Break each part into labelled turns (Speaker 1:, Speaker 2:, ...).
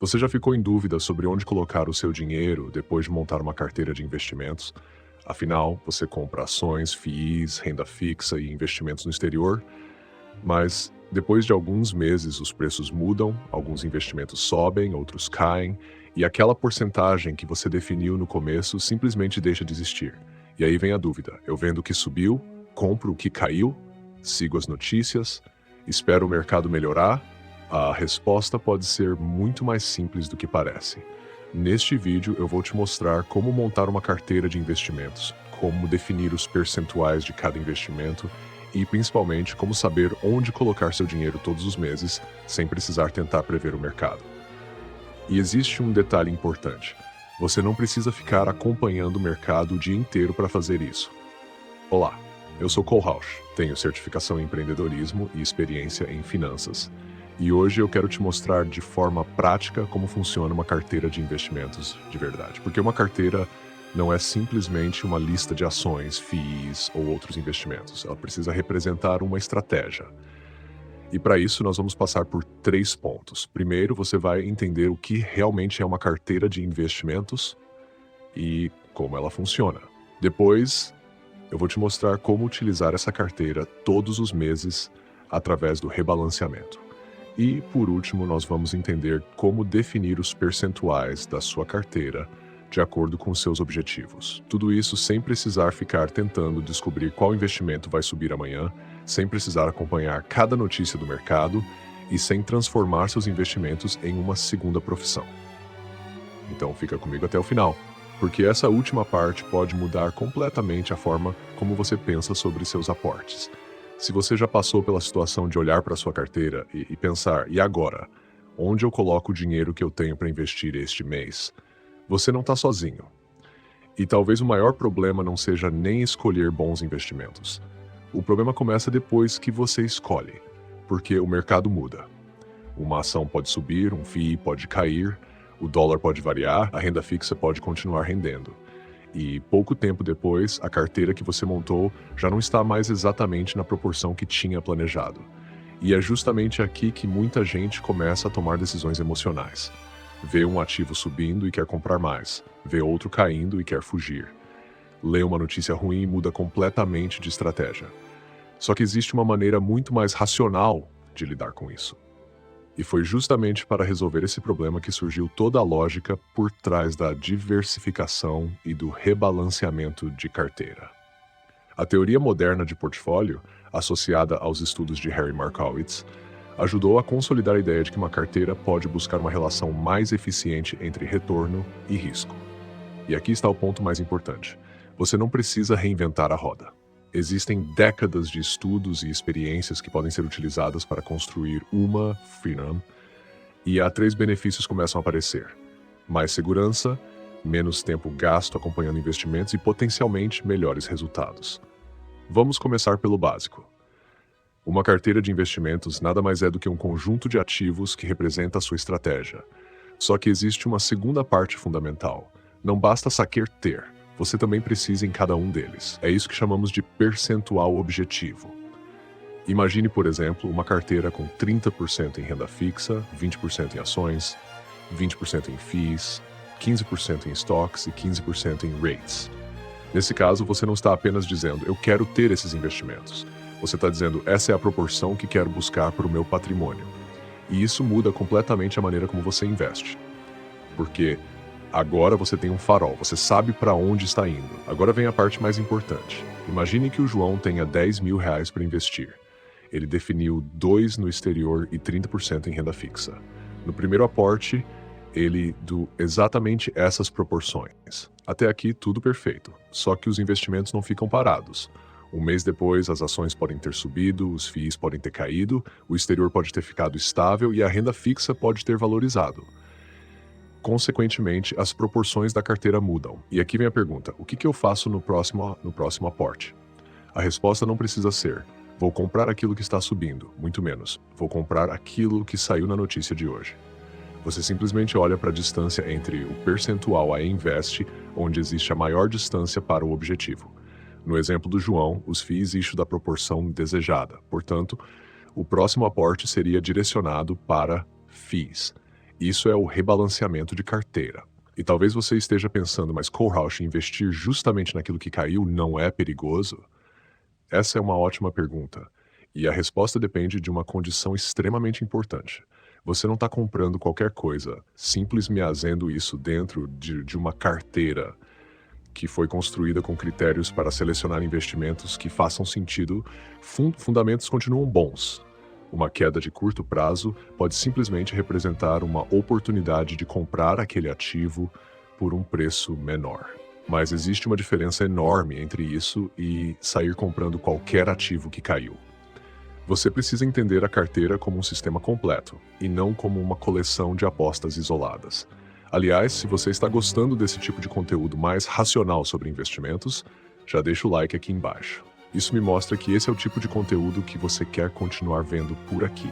Speaker 1: Você já ficou em dúvida sobre onde colocar o seu dinheiro depois de montar uma carteira de investimentos? Afinal, você compra ações, FIIs, renda fixa e investimentos no exterior, mas depois de alguns meses os preços mudam, alguns investimentos sobem, outros caem, e aquela porcentagem que você definiu no começo simplesmente deixa de existir. E aí vem a dúvida: eu vendo o que subiu, compro o que caiu, sigo as notícias, espero o mercado melhorar? A resposta pode ser muito mais simples do que parece. Neste vídeo eu vou te mostrar como montar uma carteira de investimentos, como definir os percentuais de cada investimento e principalmente como saber onde colocar seu dinheiro todos os meses sem precisar tentar prever o mercado. E existe um detalhe importante: você não precisa ficar acompanhando o mercado o dia inteiro para fazer isso. Olá, eu sou Cole Rausch, tenho certificação em empreendedorismo e experiência em finanças. E hoje eu quero te mostrar de forma prática como funciona uma carteira de investimentos de verdade. Porque uma carteira não é simplesmente uma lista de ações, FIIs ou outros investimentos. Ela precisa representar uma estratégia. E para isso nós vamos passar por 3 pontos. Primeiro, você vai entender o que realmente é uma carteira de investimentos e como ela funciona. Depois, eu vou te mostrar como utilizar essa carteira todos os meses através do rebalanceamento. E, por último, nós vamos entender como definir os percentuais da sua carteira de acordo com seus objetivos. Tudo isso sem precisar ficar tentando descobrir qual investimento vai subir amanhã, sem precisar acompanhar cada notícia do mercado e sem transformar seus investimentos em uma segunda profissão. Então fica comigo até o final, porque essa última parte pode mudar completamente a forma como você pensa sobre seus aportes. Se você já passou pela situação de olhar para sua carteira e pensar, e agora? Onde eu coloco o dinheiro que eu tenho para investir este mês? Você não está sozinho. E talvez o maior problema não seja nem escolher bons investimentos. O problema começa depois que você escolhe, porque o mercado muda. Uma ação pode subir, um FII pode cair, o dólar pode variar, a renda fixa pode continuar rendendo. E pouco tempo depois, a carteira que você montou já não está mais exatamente na proporção que tinha planejado. E é justamente aqui que muita gente começa a tomar decisões emocionais. Vê um ativo subindo e quer comprar mais, vê outro caindo e quer fugir. Lê uma notícia ruim e muda completamente de estratégia. Só que existe uma maneira muito mais racional de lidar com isso. E foi justamente para resolver esse problema que surgiu toda a lógica por trás da diversificação e do rebalanceamento de carteira. A teoria moderna de portfólio, associada aos estudos de Harry Markowitz, ajudou a consolidar a ideia de que uma carteira pode buscar uma relação mais eficiente entre retorno e risco. E aqui está o ponto mais importante: você não precisa reinventar a roda. Existem décadas de estudos e experiências que podem ser utilizadas para construir uma firma, e há 3 benefícios começam a aparecer: mais segurança, menos tempo gasto acompanhando investimentos e potencialmente melhores resultados. Vamos começar pelo básico. Uma carteira de investimentos nada mais é do que um conjunto de ativos que representa a sua estratégia. Só que existe uma segunda parte fundamental. Não basta saber ter. Você também precisa em cada um deles. É isso que chamamos de percentual objetivo. Imagine, por exemplo, uma carteira com 30% em renda fixa, 20% em ações, 20% em FIIs, 15% em stocks e 15% em REITs. Nesse caso, você não está apenas dizendo, eu quero ter esses investimentos. Você está dizendo, essa é a proporção que quero buscar para o meu patrimônio. E isso muda completamente a maneira como você investe. Porque agora você tem um farol, você sabe para onde está indo. Agora vem a parte mais importante. Imagine que o João tenha R$ 10.000 para investir. Ele definiu 2 no exterior e 30% em renda fixa. No primeiro aporte, ele deu exatamente essas proporções. Até aqui, tudo perfeito. Só que os investimentos não ficam parados. Um mês depois, as ações podem ter subido, os FIIs podem ter caído, o exterior pode ter ficado estável e a renda fixa pode ter valorizado. Consequentemente, as proporções da carteira mudam. E aqui vem a pergunta: o que eu faço no próximo aporte? A resposta não precisa ser, vou comprar aquilo que está subindo, muito menos, vou comprar aquilo que saiu na notícia de hoje. Você simplesmente olha para a distância entre o percentual a investe, onde existe a maior distância para o objetivo. No exemplo do João, os FIIs eixo da proporção desejada. Portanto, o próximo aporte seria direcionado para FIIs. Isso é o rebalanceamento de carteira. E talvez você esteja pensando, mas Kohlrausch, investir justamente naquilo que caiu não é perigoso? Essa é uma ótima pergunta. E a resposta depende de uma condição extremamente importante. Você não está comprando qualquer coisa, simplesmente isso dentro de uma carteira que foi construída com critérios para selecionar investimentos que façam sentido, fundamentos continuam bons. Uma queda de curto prazo pode simplesmente representar uma oportunidade de comprar aquele ativo por um preço menor. Mas existe uma diferença enorme entre isso e sair comprando qualquer ativo que caiu. Você precisa entender a carteira como um sistema completo, e não como uma coleção de apostas isoladas. Aliás, se você está gostando desse tipo de conteúdo mais racional sobre investimentos, já deixa o like aqui embaixo. Isso me mostra que esse é o tipo de conteúdo que você quer continuar vendo por aqui.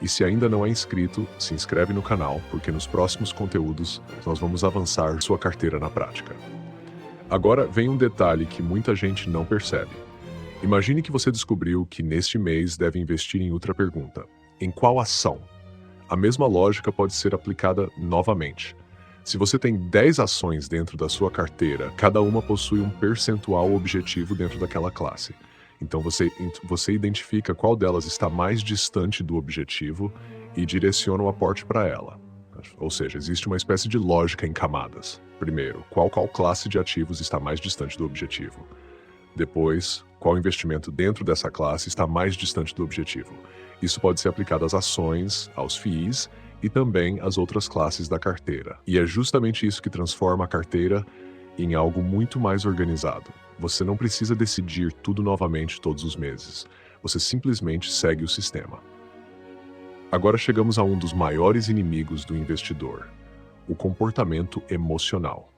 Speaker 1: E se ainda não é inscrito, se inscreve no canal, porque nos próximos conteúdos nós vamos avançar sua carteira na prática. Agora vem um detalhe que muita gente não percebe. Imagine que você descobriu que neste mês deve investir em outra pergunta. Em qual ação? A mesma lógica pode ser aplicada novamente. Se você tem 10 ações dentro da sua carteira, cada uma possui um percentual objetivo dentro daquela classe. Então você identifica qual delas está mais distante do objetivo e direciona o aporte para ela. Ou seja, existe uma espécie de lógica em camadas. Primeiro, qual classe de ativos está mais distante do objetivo? Depois, qual investimento dentro dessa classe está mais distante do objetivo? Isso pode ser aplicado às ações, aos FIIs e também às outras classes da carteira. E é justamente isso que transforma a carteira em algo muito mais organizado. Você não precisa decidir tudo novamente todos os meses. Você simplesmente segue o sistema. Agora chegamos a um dos maiores inimigos do investidor: o comportamento emocional.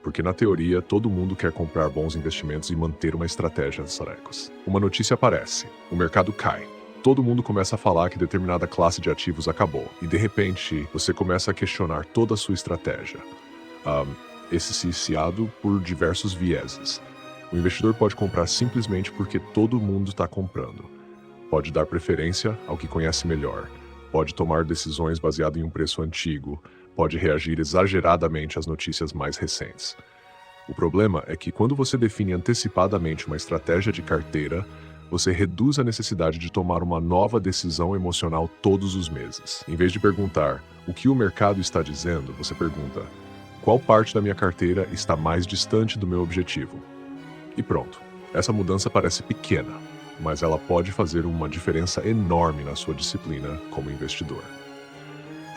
Speaker 1: Porque na teoria todo mundo quer comprar bons investimentos e manter uma estratégia de sarecos. Uma notícia aparece, o mercado cai. Todo mundo começa a falar que determinada classe de ativos acabou. E de repente você começa a questionar toda a sua estratégia. Viciado por diversos vieses. O investidor pode comprar simplesmente porque todo mundo está comprando. Pode dar preferência ao que conhece melhor. Pode tomar decisões baseadas em um preço antigo. Pode reagir exageradamente às notícias mais recentes. O problema é que quando você define antecipadamente uma estratégia de carteira, você reduz a necessidade de tomar uma nova decisão emocional todos os meses. Em vez de perguntar o que o mercado está dizendo, você pergunta qual parte da minha carteira está mais distante do meu objetivo. E pronto. Essa mudança parece pequena, mas ela pode fazer uma diferença enorme na sua disciplina como investidor.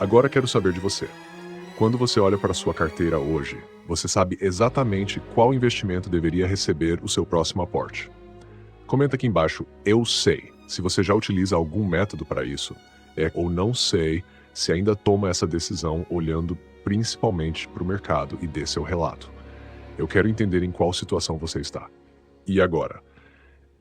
Speaker 1: Agora quero saber de você. Quando você olha para a sua carteira hoje, você sabe exatamente qual investimento deveria receber o seu próximo aporte. Comenta aqui embaixo, eu sei, se você já utiliza algum método para isso, ou não sei se ainda toma essa decisão olhando principalmente para o mercado e dê seu relato. Eu quero entender em qual situação você está. E agora?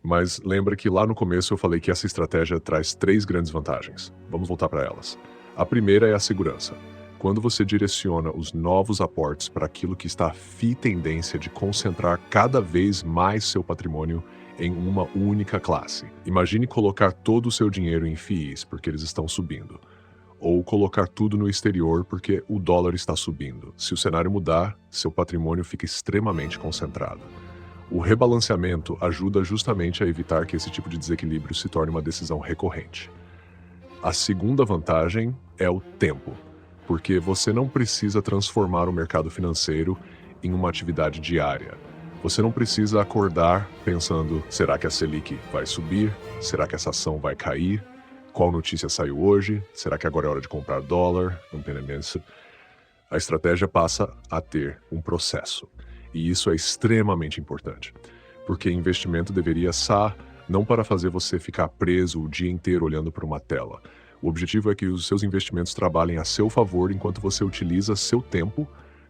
Speaker 1: Mas lembra que lá no começo eu falei que essa estratégia traz 3 grandes vantagens. Vamos voltar para elas. A primeira é a segurança. Quando você direciona os novos aportes para aquilo que está a tendência de concentrar cada vez mais seu patrimônio em uma única classe. Imagine colocar todo o seu dinheiro em FIIs, porque eles estão subindo. Ou colocar tudo no exterior, porque o dólar está subindo. Se o cenário mudar, seu patrimônio fica extremamente concentrado. O rebalanceamento ajuda justamente a evitar que esse tipo de desequilíbrio se torne uma decisão recorrente. A segunda vantagem é o tempo, porque você não precisa transformar o mercado financeiro em uma atividade diária. Você não precisa acordar pensando, será que a Selic vai subir? Será que essa ação vai cair? Qual notícia saiu hoje? Será que agora é hora de comprar dólar? A estratégia passa a ter um processo. E isso é extremamente importante, porque investimento deveria não para fazer você ficar preso o dia inteiro olhando para uma tela. O objetivo é que os seus investimentos trabalhem a seu favor enquanto você utiliza seu tempo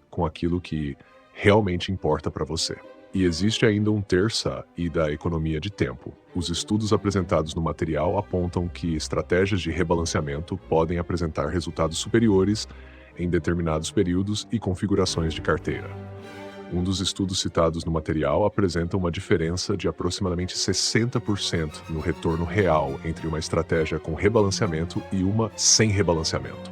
Speaker 1: com aquilo que realmente importa para você. E existe ainda um terça e da economia de tempo. Os estudos apresentados no material apontam que estratégias de rebalanceamento podem apresentar resultados superiores em determinados períodos e configurações de carteira. Um dos estudos citados no material apresenta uma diferença de aproximadamente 60% no retorno real entre uma estratégia com rebalanceamento e uma sem rebalanceamento.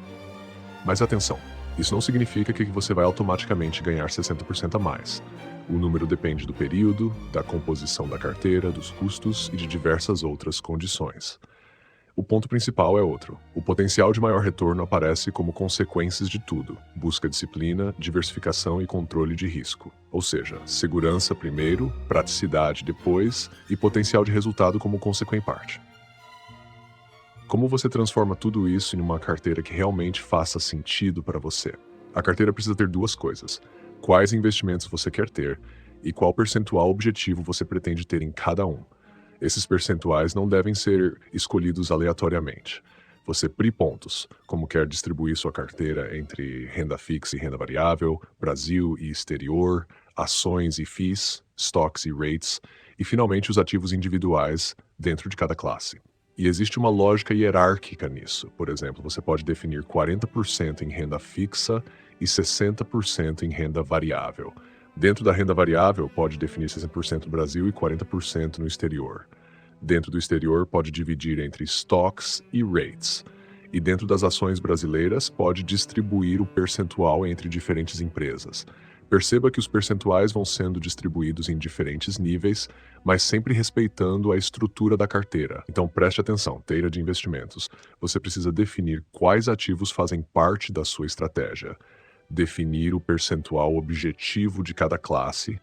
Speaker 1: Mas atenção, isso não significa que você vai automaticamente ganhar 60% a mais. O número depende do período, da composição da carteira, dos custos e de diversas outras condições. O ponto principal é outro. O potencial de maior retorno aparece como consequências de tudo: busca disciplina, diversificação e controle de risco. Ou seja, segurança primeiro, praticidade depois e potencial de resultado como consequente parte. Como você transforma tudo isso em uma carteira que realmente faça sentido para você? A carteira precisa ter duas coisas: quais investimentos você quer ter e qual percentual objetivo você pretende ter em cada um. Esses percentuais não devem ser escolhidos aleatoriamente. Você pri pontos, como quer distribuir sua carteira entre renda fixa e renda variável, Brasil e exterior, ações e FIIs, stocks e rates, e finalmente os ativos individuais dentro de cada classe. E existe uma lógica hierárquica nisso. Por exemplo, você pode definir 40% em renda fixa e 60% em renda variável. Dentro da renda variável, pode definir 60% no Brasil e 40% no exterior. Dentro do exterior, pode dividir entre stocks e rates. E dentro das ações brasileiras, pode distribuir o percentual entre diferentes empresas. Perceba que os percentuais vão sendo distribuídos em diferentes níveis, mas sempre respeitando a estrutura da carteira. Então preste atenção, carteira de investimentos. Você precisa definir quais ativos fazem parte da sua estratégia, definir o percentual objetivo de cada classe,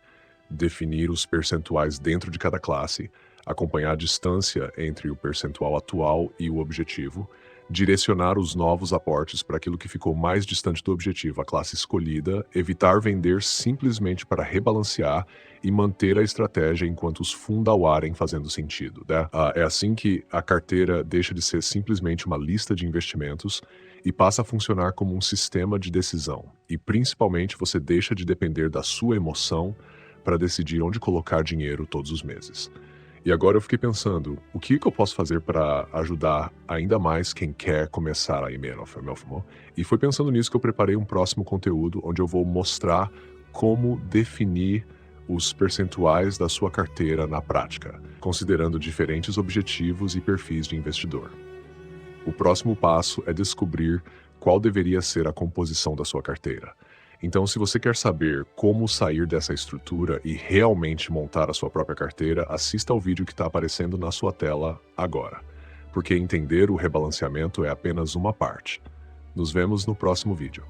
Speaker 1: definir os percentuais dentro de cada classe, acompanhar a distância entre o percentual atual e o objetivo, direcionar os novos aportes para aquilo que ficou mais distante do objetivo, a classe escolhida, evitar vender simplesmente para rebalancear e manter a estratégia enquanto os fundauarem fazendo sentido, né? É assim que a carteira deixa de ser simplesmente uma lista de investimentos e passa a funcionar como um sistema de decisão. E principalmente você deixa de depender da sua emoção para decidir onde colocar dinheiro todos os meses. E agora eu fiquei pensando, o que eu posso fazer para ajudar ainda mais quem quer começar a IMF? E foi pensando nisso que eu preparei um próximo conteúdo onde eu vou mostrar como definir os percentuais da sua carteira na prática, considerando diferentes objetivos e perfis de investidor. O próximo passo é descobrir qual deveria ser a composição da sua carteira. Então, se você quer saber como sair dessa estrutura e realmente montar a sua própria carteira, assista ao vídeo que está aparecendo na sua tela agora, porque entender o rebalanceamento é apenas uma parte. Nos vemos no próximo vídeo.